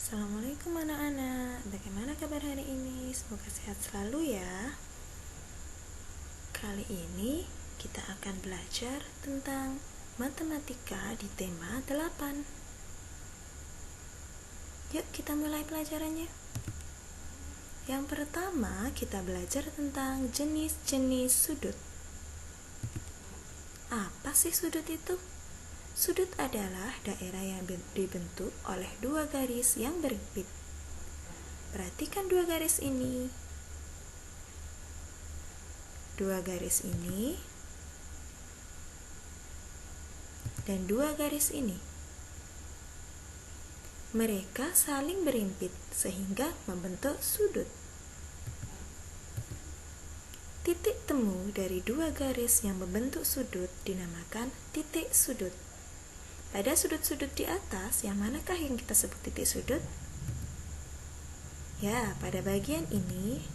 Assalamualaikum anak-anak, bagaimana kabar hari ini? Semoga sehat selalu ya. Kali ini kita akan belajar tentang matematika di tema 8. Yuk kita mulai pelajarannya. Yang pertama kita belajar tentang jenis-jenis sudut. Apa sih sudut itu? Sudut adalah daerah yang dibentuk oleh dua garis yang berhimpit. Perhatikan dua garis ini. Dua garis ini dan dua garis ini. Mereka saling berhimpit sehingga membentuk sudut. Titik temu dari dua garis yang membentuk sudut dinamakan titik sudut. Pada sudut-sudut di atas, yang manakah yang kita sebut titik sudut? Ya, pada bagian ini,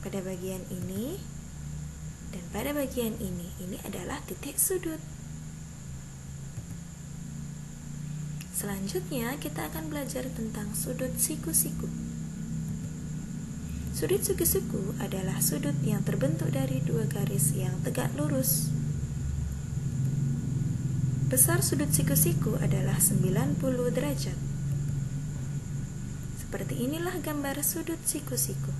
pada bagian ini, dan pada bagian ini. Ini adalah titik sudut. Selanjutnya, kita akan belajar tentang sudut siku-siku. Sudut siku-siku adalah sudut yang terbentuk dari dua garis yang tegak lurus. Besar sudut siku-siku adalah 90 derajat. Seperti inilah gambar sudut siku-siku.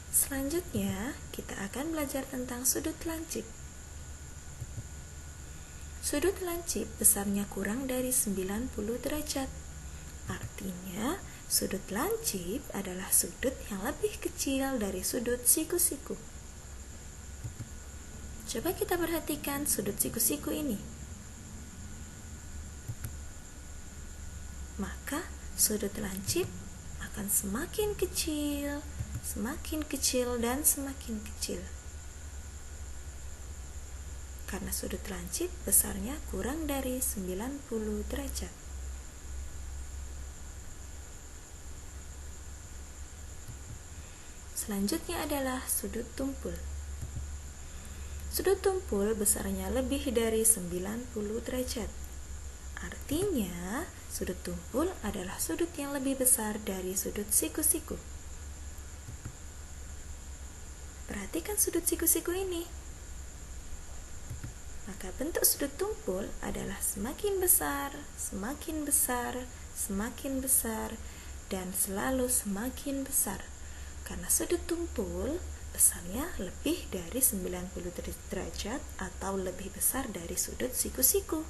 Selanjutnya, kita akan belajar tentang sudut lancip. Sudut lancip besarnya kurang dari 90 derajat. Artinya, sudut lancip adalah sudut yang lebih kecil dari sudut siku-siku. Coba kita perhatikan sudut siku-siku ini. Maka, sudut lancip akan semakin kecil, dan semakin kecil. Karena sudut lancip besarnya kurang dari 90 derajat. Selanjutnya adalah sudut tumpul. Sudut tumpul besarnya lebih dari 90 derajat. Artinya, sudut tumpul adalah sudut yang lebih besar dari sudut siku-siku. Perhatikan sudut siku-siku ini. Maka bentuk sudut tumpul adalah semakin besar, dan selalu semakin besar. Karena sudut tumpul besarnya lebih dari 90 derajat atau lebih besar dari sudut siku-siku.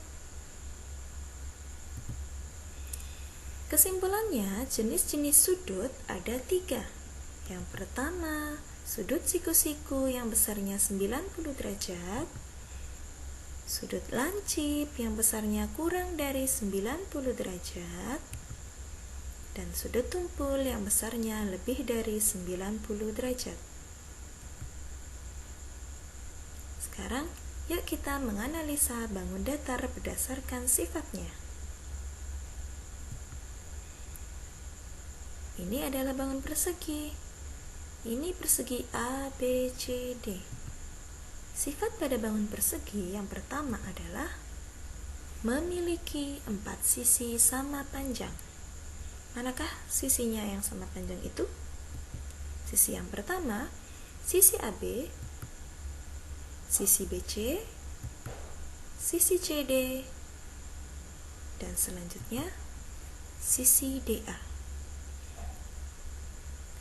Kesimpulannya, jenis-jenis sudut ada 3. Yang pertama, sudut siku-siku yang besarnya 90 derajat, sudut lancip yang besarnya kurang dari 90 derajat, dan sudut tumpul yang besarnya lebih dari 90 derajat. Sekarang, yuk kita menganalisa bangun datar berdasarkan sifatnya. Ini adalah bangun persegi. Ini persegi A, B, C, D. Sifat pada bangun persegi yang pertama adalah memiliki 4 sisi sama panjang. Manakah sisinya yang sama panjang itu? Sisi yang pertama, sisi AB, sisi BC, sisi CD, dan selanjutnya sisi DA.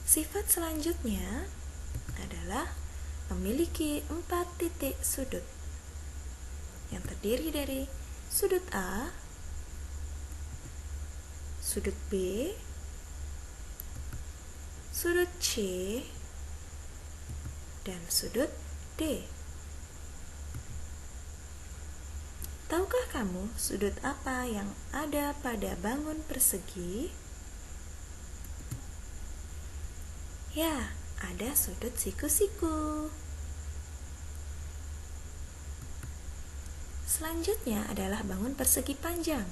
Sifat selanjutnya adalah memiliki 4 titik sudut yang terdiri dari sudut A, sudut B, sudut C, dan sudut D. Tahukah kamu sudut apa yang ada pada bangun persegi? Ya, ada sudut siku-siku. Selanjutnya adalah bangun persegi panjang.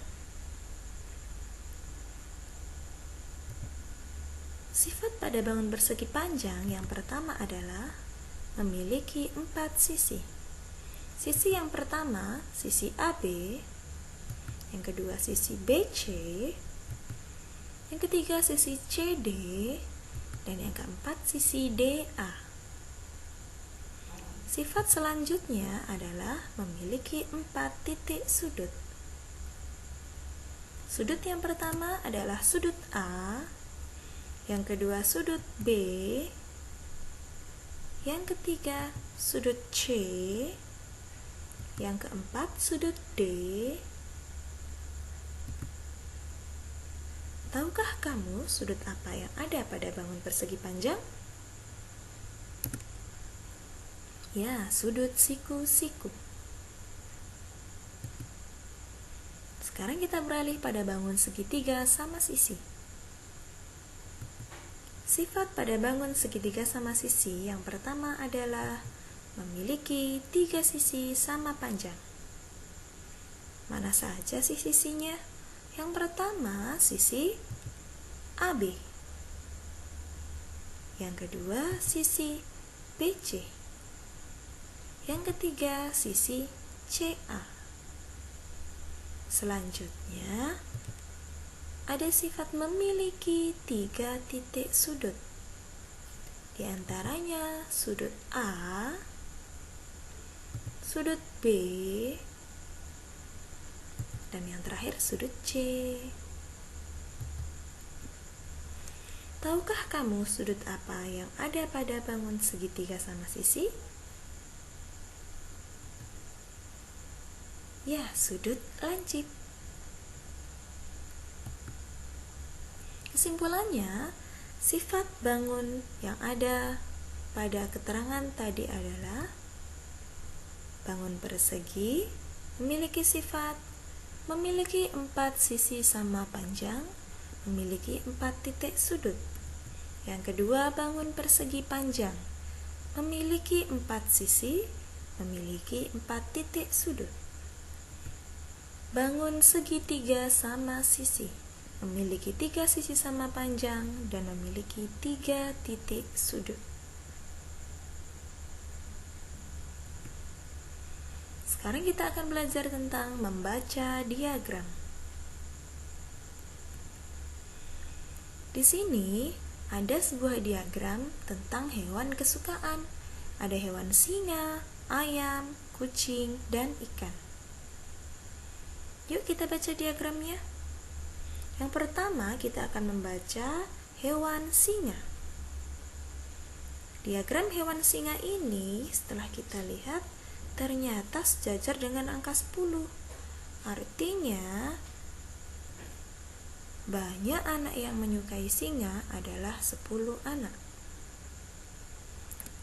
Sifat pada bangun persegi panjang yang pertama adalah memiliki 4 sisi. Sisi yang pertama, sisi AB. Yang kedua, sisi BC. Yang ketiga, sisi CD. Dan yang keempat, sisi DA. Sifat selanjutnya adalah memiliki 4 titik sudut. Sudut yang pertama adalah sudut A. Yang kedua, sudut B. Yang ketiga, sudut C. Yang keempat, sudut D. Tahukah kamu sudut apa yang ada pada bangun persegi panjang? Ya, sudut siku-siku. Sekarang kita beralih pada bangun segitiga sama sisi. Sifat pada bangun segitiga sama sisi yang pertama adalah memiliki 3 sisi sama panjang. Mana saja sih sisinya? Yang pertama, sisi AB. Yang kedua, sisi BC. Yang ketiga, sisi CA. Selanjutnya, ada sifat memiliki 3 titik sudut. Di antaranya sudut A, sudut B, dan yang terakhir sudut C. Tahukah kamu sudut apa yang ada pada bangun segitiga sama sisi? Ya, sudut lancip. Kesimpulannya, sifat bangun yang ada pada keterangan tadi adalah bangun persegi memiliki sifat memiliki 4 sisi sama panjang, memiliki 4 titik sudut. Yang kedua, bangun persegi panjang memiliki 4 sisi, memiliki 4 titik sudut. Bangun segitiga sama sisi memiliki 3 sisi sama panjang dan memiliki 3 titik sudut. Sekarang kita akan belajar tentang membaca diagram. Di sini ada sebuah diagram tentang hewan kesukaan. Ada hewan singa, ayam, kucing, dan ikan. Yuk kita baca diagramnya. Yang pertama kita akan membaca hewan singa. Diagram hewan singa ini setelah kita lihat ternyata sejajar dengan angka 10. Artinya banyak anak yang menyukai singa adalah 10 anak.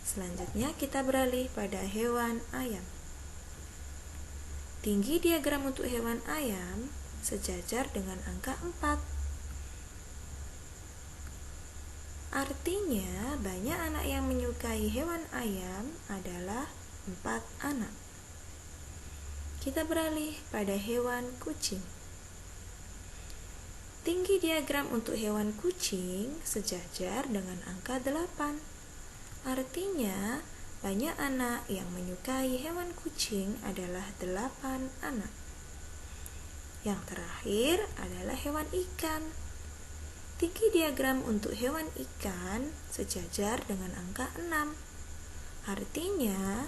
Selanjutnya kita beralih pada hewan ayam. Tinggi diagram untuk hewan ayam sejajar dengan angka 4. Artinya banyak anak yang menyukai hewan ayam adalah 4 anak. Kita beralih pada hewan kucing. Tinggi diagram untuk hewan kucing sejajar dengan angka 8. Artinya banyak anak yang menyukai hewan kucing adalah 8 anak. Yang terakhir adalah hewan ikan. Tinggi diagram untuk hewan ikan sejajar dengan angka 6. Artinya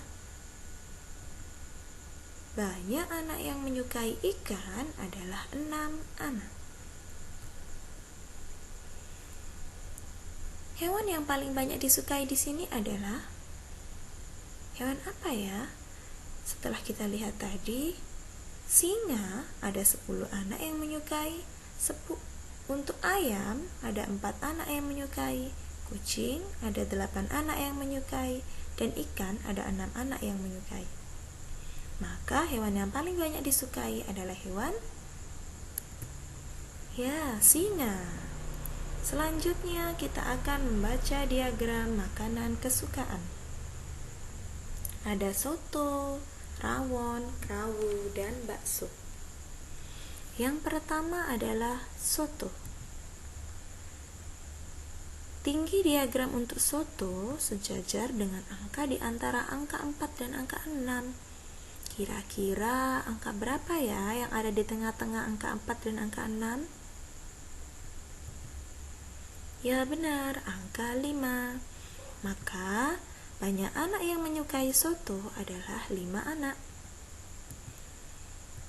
banyak anak yang menyukai ikan adalah 6 anak. Hewan yang paling banyak disukai di sini adalah hewan apa ya? Setelah kita lihat tadi, singa ada 10 anak yang menyukai. Untuk ayam ada 4 anak yang menyukai. Kucing ada 8 anak yang menyukai. Dan ikan ada 6 anak yang menyukai. Maka hewan yang paling banyak disukai adalah hewan singa. Selanjutnya kita akan membaca diagram makanan kesukaan. Ada soto, rawon, rawon, dan bakso. Yang pertama adalah soto. Tinggi diagram untuk soto sejajar dengan angka di antara angka 4 dan angka 6. Kira-kira angka berapa ya yang ada di tengah-tengah angka 4 dan angka 6? Ya benar, angka 5. Maka banyak anak yang menyukai soto adalah 5 anak.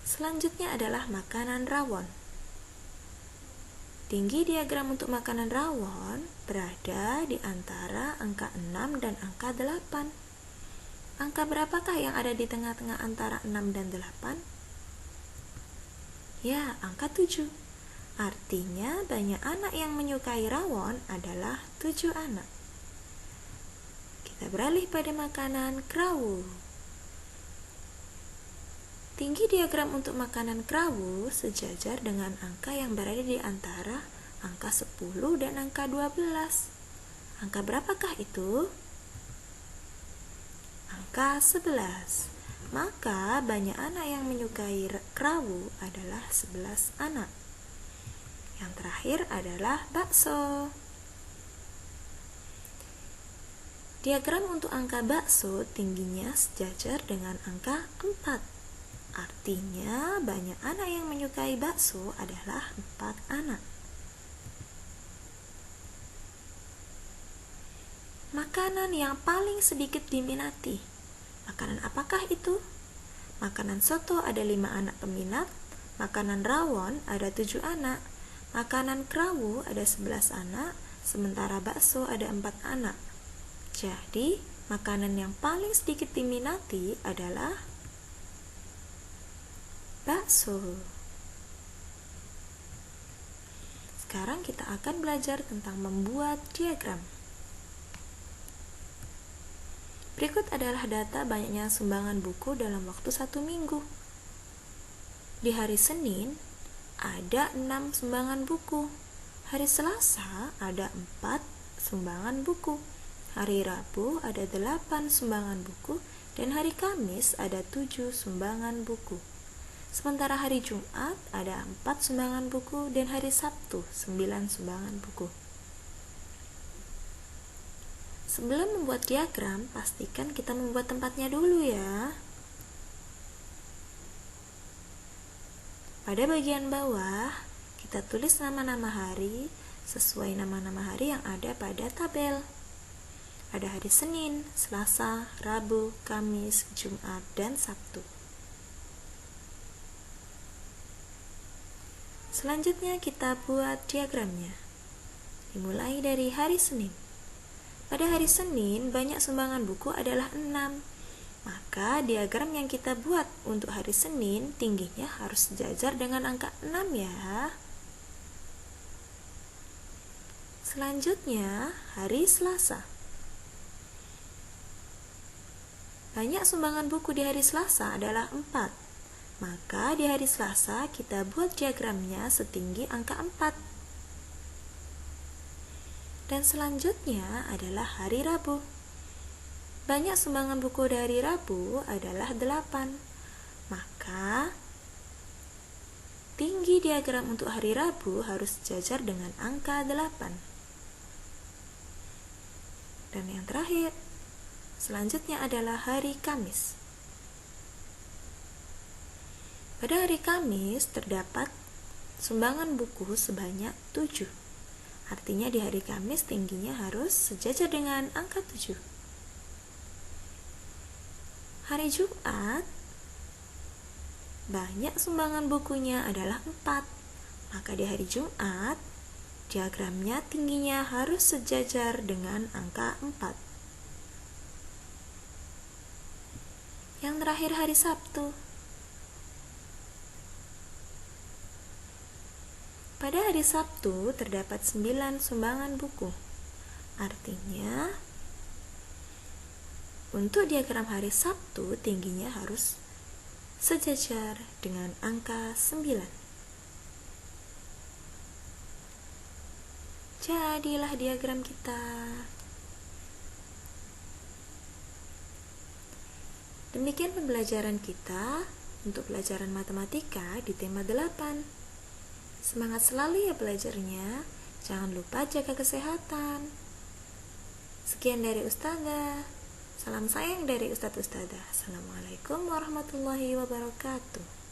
Selanjutnya adalah makanan rawon. Tinggi diagram untuk makanan rawon berada di antara angka 6 dan angka 8. Angka berapakah yang ada di tengah-tengah antara 6 dan 8? Ya, angka 7. Artinya banyak anak yang menyukai rawon adalah 7 anak. Kita beralih pada makanan krawu. Tinggi diagram untuk makanan krawu sejajar dengan angka yang berada di antara angka 10 dan angka 12. Angka berapakah itu? Angka 11. Maka banyak anak yang menyukai krawu adalah 11 anak. Yang terakhir adalah bakso. Diagram untuk angka bakso tingginya sejajar dengan angka 4. Artinya banyak anak yang menyukai bakso adalah 4 anak. Makanan yang paling sedikit diminati. Makanan apakah itu? Makanan soto ada 5 anak peminat, makanan rawon ada 7 anak, makanan krawu ada 11 anak, sementara bakso ada 4 anak. Jadi, makanan yang paling sedikit diminati adalah bakso. Sekarang kita akan belajar tentang membuat diagram. Berikut adalah data banyaknya sumbangan buku dalam waktu 1 minggu. Di hari Senin, ada 6 sumbangan buku. Hari Selasa, ada 4 sumbangan buku. Hari Rabu, ada 8 sumbangan buku. Dan hari Kamis, ada 7 sumbangan buku. Sementara hari Jumat, ada 4 sumbangan buku. Dan hari Sabtu, 9 sumbangan buku. Sebelum membuat diagram, pastikan kita membuat tempatnya dulu ya. Pada bagian bawah, kita tulis nama-nama hari sesuai nama-nama hari yang ada pada tabel. Ada hari Senin, Selasa, Rabu, Kamis, Jumat, dan Sabtu. Selanjutnya kita buat diagramnya. Dimulai dari hari Senin. Pada hari Senin, banyak sumbangan buku adalah 6. Maka diagram yang kita buat untuk hari Senin tingginya harus sejajar dengan angka 6 ya. Selanjutnya, hari Selasa. Banyak sumbangan buku di hari Selasa adalah 4. Maka di hari Selasa kita buat diagramnya setinggi angka 4. Dan selanjutnya adalah hari Rabu. Banyak sumbangan buku dari Rabu adalah 8. Maka tinggi diagram untuk hari Rabu harus sejajar dengan angka 8. Dan yang terakhir, selanjutnya adalah hari Kamis. Pada hari Kamis terdapat sumbangan buku sebanyak 7. Artinya di hari Kamis tingginya harus sejajar dengan angka 7. Hari Jumat, banyak sumbangan bukunya adalah 4. Maka di hari Jumat, diagramnya tingginya harus sejajar dengan angka 4. Yang terakhir hari Sabtu. Pada hari Sabtu terdapat 9 sumbangan buku. Artinya, untuk diagram hari Sabtu tingginya harus sejajar dengan angka 9. Jadilah diagram kita. Demikian pembelajaran kita untuk pelajaran matematika di tema 8. Semangat selalu ya belajarnya. Jangan lupa jaga kesehatan. Sekian dari Ustazah. Salam sayang dari Ustadz Ustadzah. Assalamualaikum warahmatullahi wabarakatuh.